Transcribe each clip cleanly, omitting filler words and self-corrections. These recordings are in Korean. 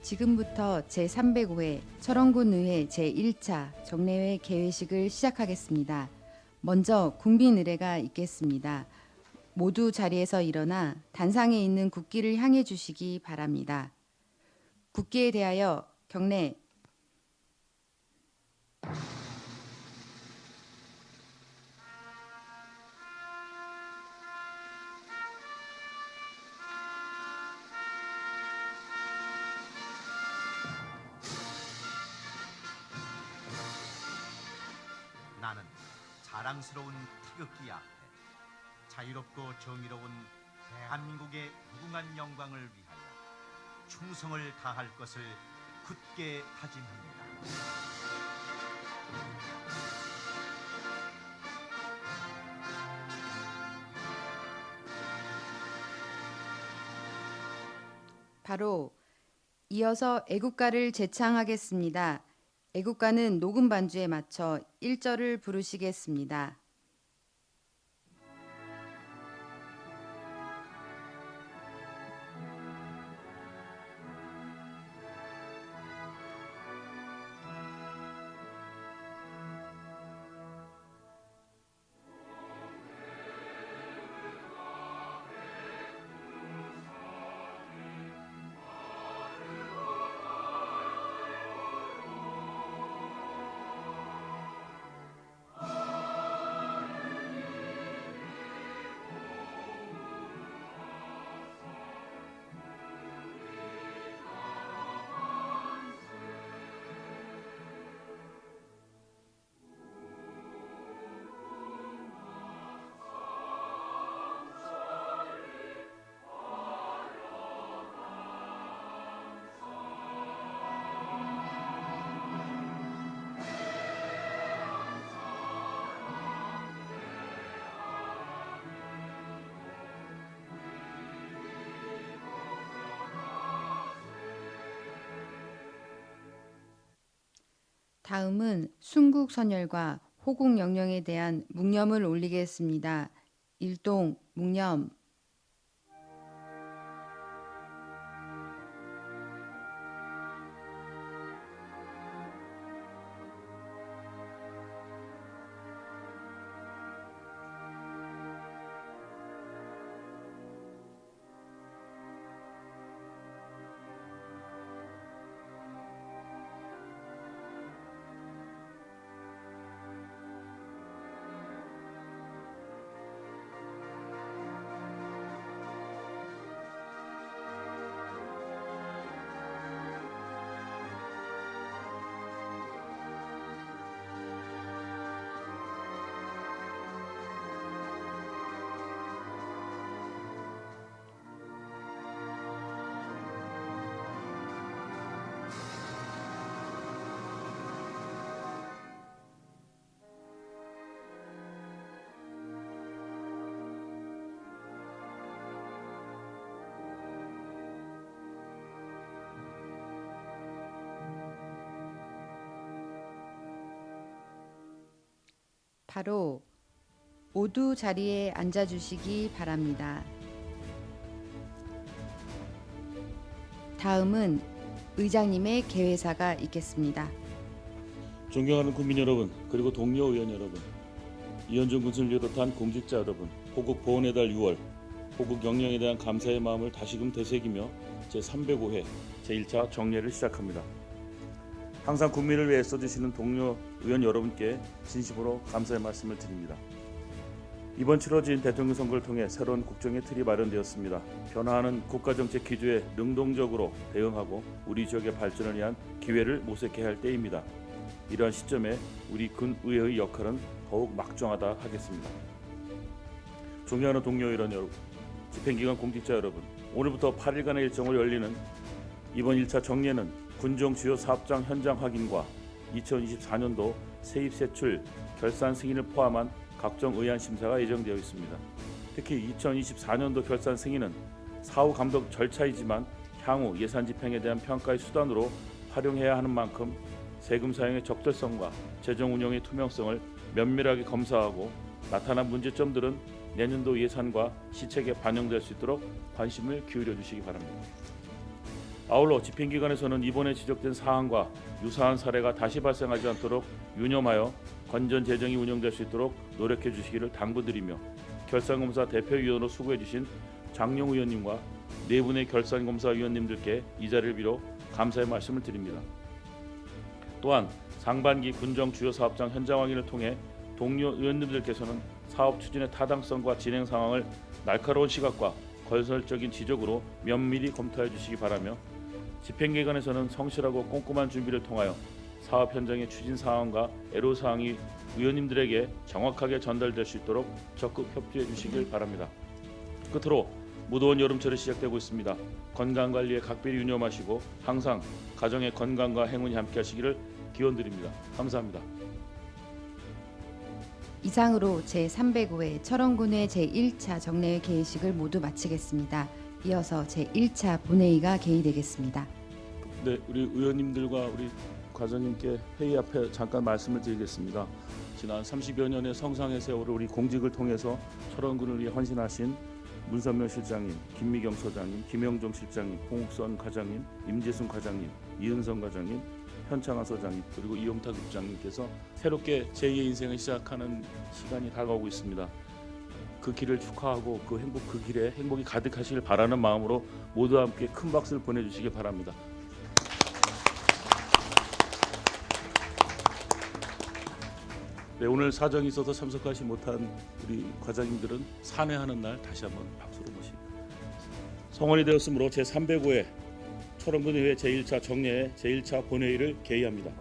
지금부터 제305회 철원군의회 제1차 정례회 개회식을 시작하겠습니다. 먼저 국민의례가 있겠습니다. 모두 자리에서 일어나 단상에 있는 국기를 향해 주시기 바랍니다. 국기에 대하여 경례. 나는 자랑스러운 태극기 앞에 자유롭고 정의로운 대한민국의 무궁한 영광을 위하여 충성을 다할 것을 굳게 다짐합니다. 바로 이어서 애국가를 제창하겠습니다. 애국가는 녹음 반주에 맞춰 1절을 부르시겠습니다. 다음은 순국선열과 호국영령에 대한 묵념을 올리겠습니다. 일동 묵념. 바로 모두 자리에 앉아주시기 바랍니다. 다음은 의장님의 개회사가 있겠습니다. 존경하는 국민 여러분, 그리고 동료 의원 여러분, 이현중 군수를 비롯한 공직자 여러분, 호국 보훈의 달 6월, 호국 영령에 대한 감사의 마음을 다시금 되새기며 제305회 제1차 정례를 시작합니다. 항상 국민을 위해 써주시는 동료 의원 여러분께 진심으로 감사의 말씀을 드립니다. 이번 치러진 대통령 선거를 통해 새로운 국정의 틀이 마련되었습니다. 변화하는 국가정책 기조에 능동적으로 대응하고 우리 지역의 발전을 위한 기회를 모색해야 할 때입니다. 이러한 시점에 우리 군의회의 역할은 더욱 막중하다 하겠습니다. 존경하는 동료 의원 여러분, 집행기관 공직자 여러분, 오늘부터 8일간의 일정으로 열리는 이번 1차 정례는 군정 주요 사업장 현장 확인과 2024년도 세입 세출 결산 승인을 포함한 각종 의안 심사가 예정되어 있습니다. 특히 2024년도 결산 승인은 사후 감독 절차이지만 향후 예산 집행에 대한 평가의 수단으로 활용해야 하는 만큼 세금 사용의 적절성과 재정 운영의 투명성을 면밀하게 검사하고 나타난 문제점들은 내년도 예산과 시책에 반영될 수 있도록 관심을 기울여 주시기 바랍니다. 아울러 집행기관에서는 이번에 지적된 사항과 유사한 사례가 다시 발생하지 않도록 유념하여 건전 재정이 운영될 수 있도록 노력해 주시기를 당부드리며 결산검사 대표위원으로 수고해 주신 장용 의원님과 네 분의 결산검사 위원님들께 이 자리를 빌어 감사의 말씀을 드립니다. 또한 상반기 군정 주요 사업장 현장 확인을 통해 동료 의원님들께서는 사업 추진의 타당성과 진행 상황을 날카로운 시각과 건설적인 지적으로 면밀히 검토해 주시기 바라며 집행기관에서는 성실하고 꼼꼼한 준비를 통하여 사업 현장의 추진 사항과 애로사항이 의원님들에게 정확하게 전달될 수 있도록 적극 협조해 주시길 바랍니다. 끝으로 무더운 여름철이 시작되고 있습니다. 건강관리에 각별히 유념하시고 항상 가정의 건강과 행운이 함께 하시기를 기원드립니다. 감사합니다. 이상으로 제305회 철원군의 제1차 정례회 개회식을 모두 마치겠습니다. 이어서 제1차 본회의가 개의되겠습니다. 네, 우리 의원님들과 우리 과장님께 회의 앞에 잠깐 말씀을 드리겠습니다. 지난 30여 년의 성상의 세월을 우리 공직을 통해서 철원군을 위해 헌신하신 문선명 실장님, 김미경 소장님, 김영종 실장님, 홍옥선 과장님, 임재순 과장님, 이은성 과장님, 현창하 소장님 그리고 이용탁 국장님께서 새롭게 제2의 인생을 시작하는 시간이 다가오고 있습니다. 그 길을 축하하고 그 길에 행복이 가득하시길 바라는 마음으로 모두 함께 큰 박수를 보내주시기 바랍니다. 네, 오늘 사정이 있어서 참석하지 못한 우리 과장님들은 산회하는 날 다시 한번 박수로 모시고 성원이 되었으므로 제305회 철원군의회 제1차 정례회 제1차 본회의를 개의합니다.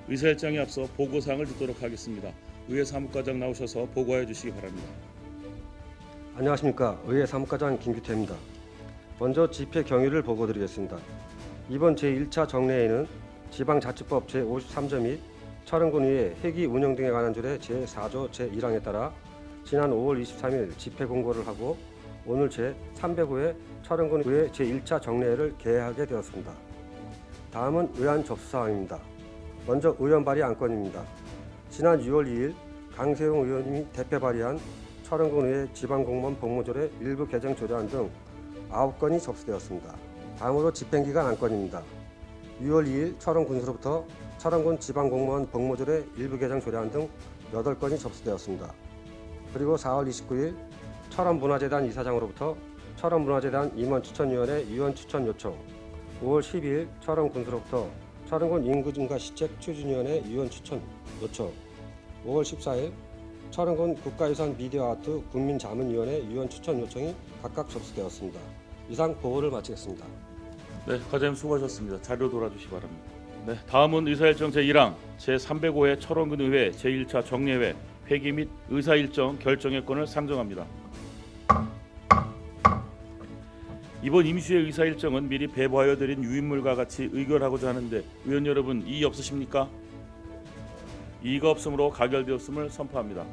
의사일장에 앞서 보고사항을 듣도록 하겠습니다. 의회 사무과장 나오셔서 보고해 주시기 바랍니다. 안녕하십니까. 의회 사무과장 김규태입니다. 먼저 집회 경위를 보고드리겠습니다. 이번 제1차 정례회는 지방자치법 제53조 및 철원군의회 회기 운영 등에 관한 조례 제4조 제1항에 따라 지난 5월 23일 집회 공고를 하고 오늘 제305회 철원군의회 제1차 정례회를 개회하게 되었습니다. 다음은 의안 접수사항입니다. 먼저 의원 발의 안건입니다. 지난 6월 2일 강세용 의원님이 대표 발의한 철원군의회 지방공무원 복무조례 일부 개정 조례안 등 9건이 접수되었습니다. 다음으로 집행기간 안건입니다. 6월 2일 철원군수로부터 철원군 지방공무원 복무조례 일부 개정 조례안 등 8건이 접수되었습니다. 그리고 4월 29일 철원문화재단 이사장으로부터 철원문화재단 임원추천위원회 위원추천 요청, 5월 12일 철원군수로부터 철원군 인구증가 시책 추진위원회 위원추천 요청, 5월 14일 철원군 국가유산 미디어아트 국민자문위원회 위원추천 요청이 각각 접수되었습니다. 이상 보고를 마치겠습니다. 네, 과장님 수고하셨습니다. 자료 돌아주시기 바랍니다. 네, 다음은 의사일정 제1항 제305회 철원군의회 제1차 정례회 회기 및 의사일정 결정의 건을 상정합니다. 이번 임시회 의사일정은 미리 배부하여 드린 유인물과 같이 의결하고자 하는데 의원 여러분 이의 없으십니까? 이의가 없으므로 가결되었음을 선포합니다.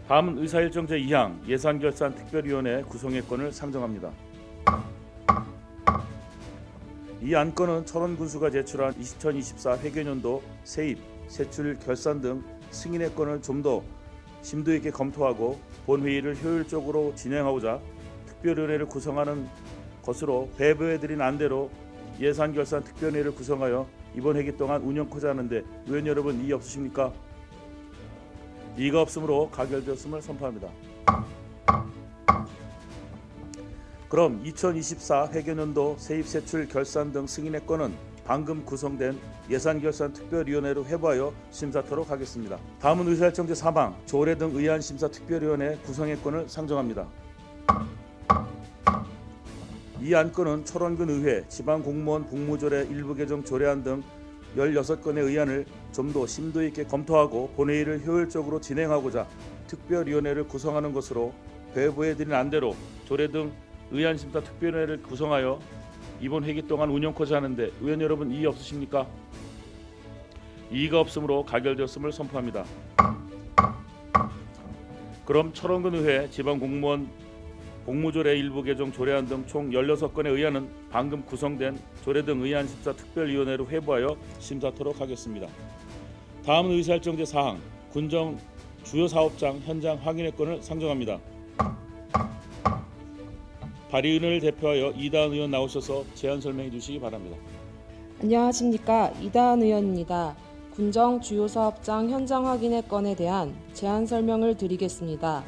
다음은 의사일정 제2항 예산결산특별위원회 구성의 건을 상정합니다. 이 안건은 철원군수가 제출한 2024 회계년도 세입, 세출 결산 등 승인의 건을 좀 더 심도 있게 검토하고 본회의를 효율적으로 진행하고자 특별위원회를 구성하는 것으로 배부해드린 안대로 예산결산특별위원회를 구성하여 이번 회기 동안 운영하고자 하는데 의원 여러분 이의 없으십니까? 이의가 없으므로 가결되었음을 선포합니다. 그럼 2024 회계년도 세입세출 결산 등 승인의 건은 방금 구성된 예산결산특별위원회로 회부하여 심사토록 하겠습니다. 다음은 의사일정 제3항 조례 등 의안심사특별위원회 구성의 건을 상정합니다. 이 안건은 철원군 의회 지방공무원 복무조례 일부 개정 조례안 등 16건의 의안을 좀 더 심도 있게 검토하고 본회의를 효율적으로 진행하고자 특별위원회를 구성하는 것으로 배부해드린 안대로 조례 등 의안심사특별위원회를 구성하여 이번 회기 동안 운영하고자 하는데 의원 여러분 이의 없으십니까? 이의가 없으므로 가결되었음을 선포합니다. 그럼 철원군 의회 지방공무원 복무조례 일부 개정 조례안 등 총 16건의 의안은 방금 구성된 조례 등 의안심사특별위원회로 회부하여 심사토록 하겠습니다. 다음은 의사일정 제4항 군정 주요 사업장 현장 확인의 건을 상정합니다. 발의인을 대표하여 이다은 의원 나오셔서 제안 설명해 주시기 바랍니다. 안녕하십니까. 이다은 의원입니다. 군정 주요 사업장 현장 확인의 건에 대한 제안 설명을 드리겠습니다.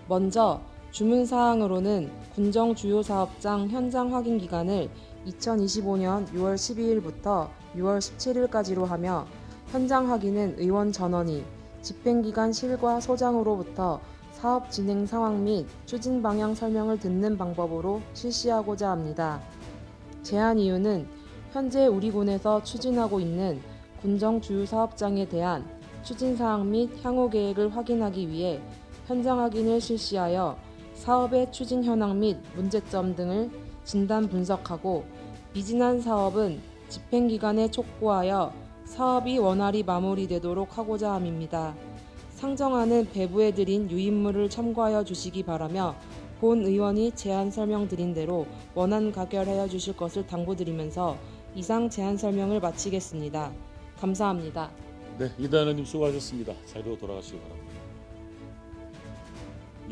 먼저 주문사항으로는 군정 주요 사업장 현장 확인 기간을 2025년 6월 12일부터 6월 17일까지로 하며 현장 확인은 의원 전원이 집행기관 실과 소장으로부터 사업 진행 상황 및 추진 방향 설명을 듣는 방법으로 실시하고자 합니다. 제안 이유는 현재 우리 군에서 추진하고 있는 군정 주요 사업장에 대한 추진 사항 및 향후 계획을 확인하기 위해 현장 확인을 실시하여 사업의 추진 현황 및 문제점 등을 진단 분석하고 미진한 사업은 집행기관에 촉구하여 사업이 원활히 마무리되도록 하고자 함입니다. 상정안은 배부해드린 유인물을 참고하여 주시기 바라며 본 의원이 제안 설명드린 대로 원안 가결하여 주실 것을 당부드리면서 이상 제안 설명을 마치겠습니다. 감사합니다. 네, 이다은 의원님 수고하셨습니다. 자리로 돌아가시기 바랍니다.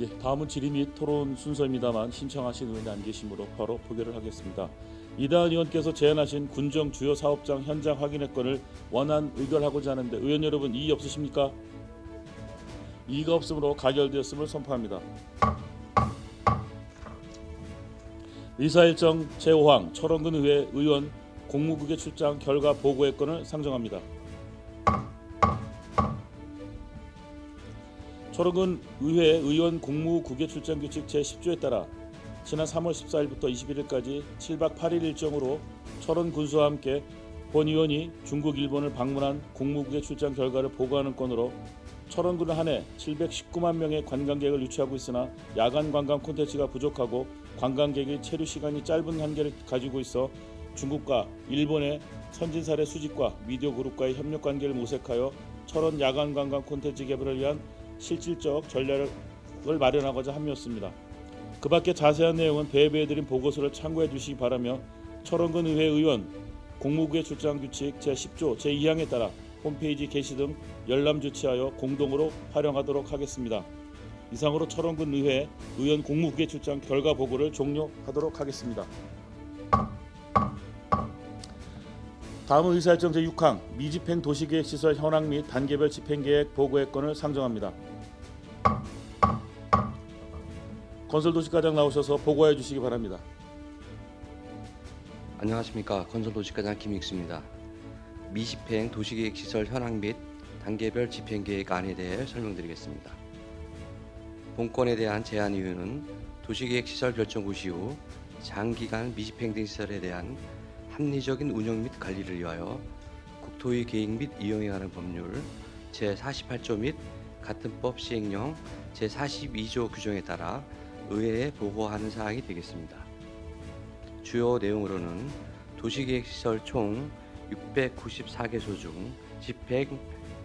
예, 다음은 질의 및 토론 순서입니다만 신청하신 의원이 안 계시므로 바로 포결을 하겠습니다. 이다은 의원께서 제안하신 군정 주요 사업장 현장 확인의 건을 원안 의결하고자 하는데 의원 여러분 이의 없으십니까? 이의가 없으므로 가결되었음을 선포합니다. 의사일정 제5항 철원군 의회 의원 공무국의 출장 결과 보고의 건을 상정합니다. 철원군 의회 의원 공무국의 출장 규칙 제10조에 따라 지난 3월 14일부터 21일까지 7박 8일 일정으로 철원 군수와 함께 본 의원이 중국, 일본을 방문한 공무국의 출장 결과를 보고하는 건으로 철원군은 한 해 719만 명의 관광객을 유치하고 있으나 야간 관광 콘텐츠가 부족하고 관광객의 체류 시간이 짧은 한계를 가지고 있어 중국과 일본의 선진사례 수집과 미디어 그룹과의 협력 관계를 모색하여 철원 야간 관광 콘텐츠 개발을 위한 실질적 전략을 마련하고자 함이었습니다. 그 밖에 자세한 내용은 배부해드린 보고서를 참고해 주시기 바라며 철원군 의회 의원 공무국의 출장 규칙 제10조 제2항에 따라 홈페이지 게시 등 열람 조치하여 공동으로 활용하도록 하겠습니다. 이상으로 철원군 의회 의원 공무국의 출장 결과 보고를 종료하도록 하겠습니다. 다음은 의사일정 제6항 미집행 도시계획시설 현황 및 단계별 집행계획 보고의 건을 상정합니다. 건설도시과장 나오셔서 보고해 주시기 바랍니다. 안녕하십니까. 건설도시과장 김익수입니다. 미집행 도시계획시설 현황 및 단계별 집행계획안에 대해 설명드리겠습니다. 본건에 대한 제안 이유는 도시계획시설 결정 후 장기간 미집행된 시설에 대한 합리적인 운영 및 관리를 위하여 국토의 계획 및 이용에 관한 법률 제48조 및 같은 법 시행령 제42조 규정에 따라 의회에 보고하는 사항이 되겠습니다. 주요 내용으로는 도시계획시설 총 694개소 중 집행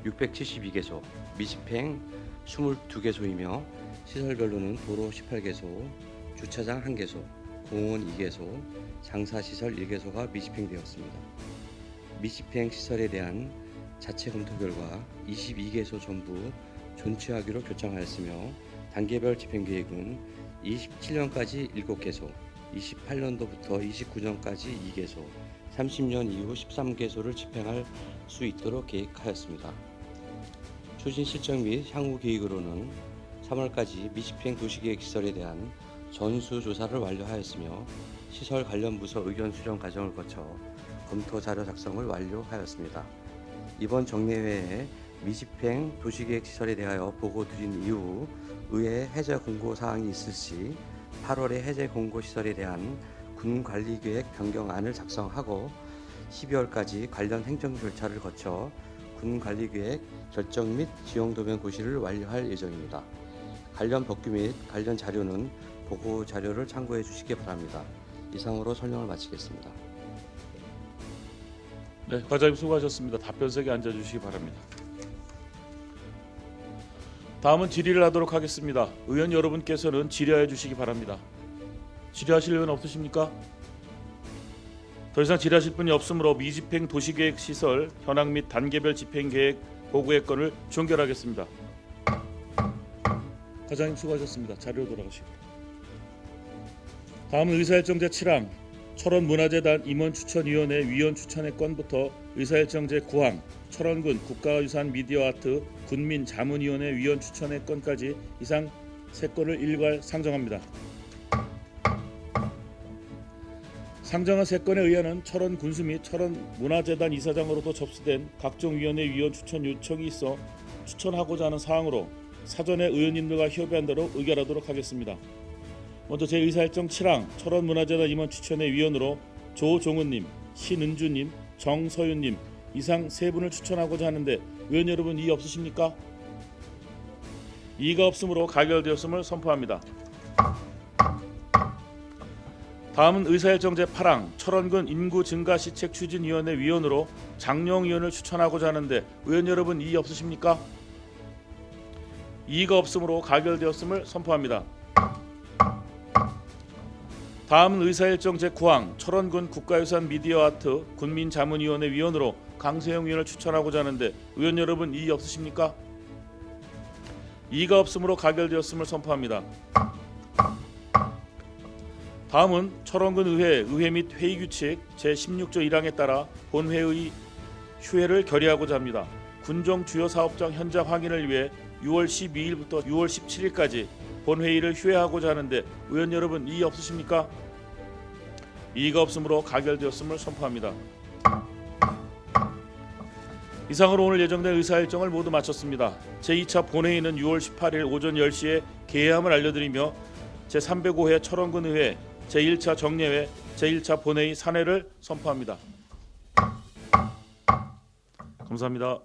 672개소, 미집행 22개소이며 시설별로는 도로 18개소, 주차장 1개소, 공원 2개소, 장사시설 1개소가 미집행되었습니다. 미집행 시설에 대한 자체 검토 결과 22개소 전부 존치하기로 결정하였으며 단계별 집행계획은 27년까지 7개소, 28년도부터 29년까지 2개소, 30년 이후 13개소를 집행할 수 있도록 계획하였습니다. 추진 실정 및 향후 계획으로는 3월까지 미집행 도시계획시설에 대한 전수조사를 완료하였으며 시설 관련 부서 의견 수렴 과정을 거쳐 검토 자료 작성을 완료하였습니다. 이번 정례회에 미집행 도시계획시설에 대하여 보고 드린 이후 의회 해제 공고 사항이 있을 시 8월에 해제 공고 시설에 대한 군관리계획 변경안을 작성하고 12월까지 관련 행정 절차를 거쳐 군관리계획 결정 및 지형도면 고시를 완료할 예정입니다. 관련 법규 및 관련 자료는 보고 자료를 참고해 주시기 바랍니다. 이상으로 설명을 마치겠습니다. 네, 과장님 수고하셨습니다. 답변석에 앉아주시기 바랍니다. 다음은 질의를 하도록 하겠습니다. 의원 여러분께서는 질의하여 주시기 바랍니다. 질의하실 의원 없으십니까? 더 이상 질의하실 분이 없으므로 미집행 도시계획시설 현황 및 단계별 집행계획 보고의 건을 종결하겠습니다. 과장님 수고하셨습니다. 자리로 돌아가시고. 다음은 의사일정 제7항 철원문화재단 임원추천위원회 위원 추천의 건부터 의사일정 제9항 철원군 국가유산 미디어아트 군민자문위원회 위원 추천의 건까지 이상 3건을 일괄 상정합니다. 상정한 3건에 의하는 철원 군수 및 철원 문화재단 이사장으로도 접수된 각종 위원회 위원 추천 요청이 있어 추천하고자 하는 사항으로 사전에 의원님들과 협의한 대로 의결하도록 하겠습니다. 먼저 제 의사일정 7항 철원 문화재단 임원 추천의 위원으로 조종훈님, 신은주님, 정서윤님 이상 3분을 추천하고자 하는데 의원 여러분 이의 없으십니까? 이의가 없으므로 가결되었음을 선포합니다. 다음은 의사일정 제8항 철원군 인구 증가 시책 추진위원회 위원으로 장용 의원을 추천하고자 하는데 의원 여러분 이의 없으십니까? 이의가 없으므로 가결되었음을 선포합니다. 다음은 의사일정 제9항 철원군 국가유산 미디어아트 군민자문위원회 위원으로 강세영 위원을 추천하고자 하는데 의원 여러분 이의 없으십니까? 이의가 없으므로 가결되었음을 선포합니다. 다음은 철원군 의회 및 회의규칙 제16조 1항에 따라 본회의 휴회를 결의하고자 합니다. 군정 주요 사업장 현장 확인을 위해 6월 12일부터 6월 17일까지 본회의를 휴회하고자 하는데 의원 여러분 이의 없으십니까? 이의가 없으므로 가결되었음을 선포합니다. 이상으로 오늘 예정된 의사일정을 모두 마쳤습니다. 제2차 본회의는 6월 18일 오전 10시에 개회함을 알려드리며 제305회 철원군 의회 제1차 정례회 제1차 본회의 산회를 선포합니다. 감사합니다.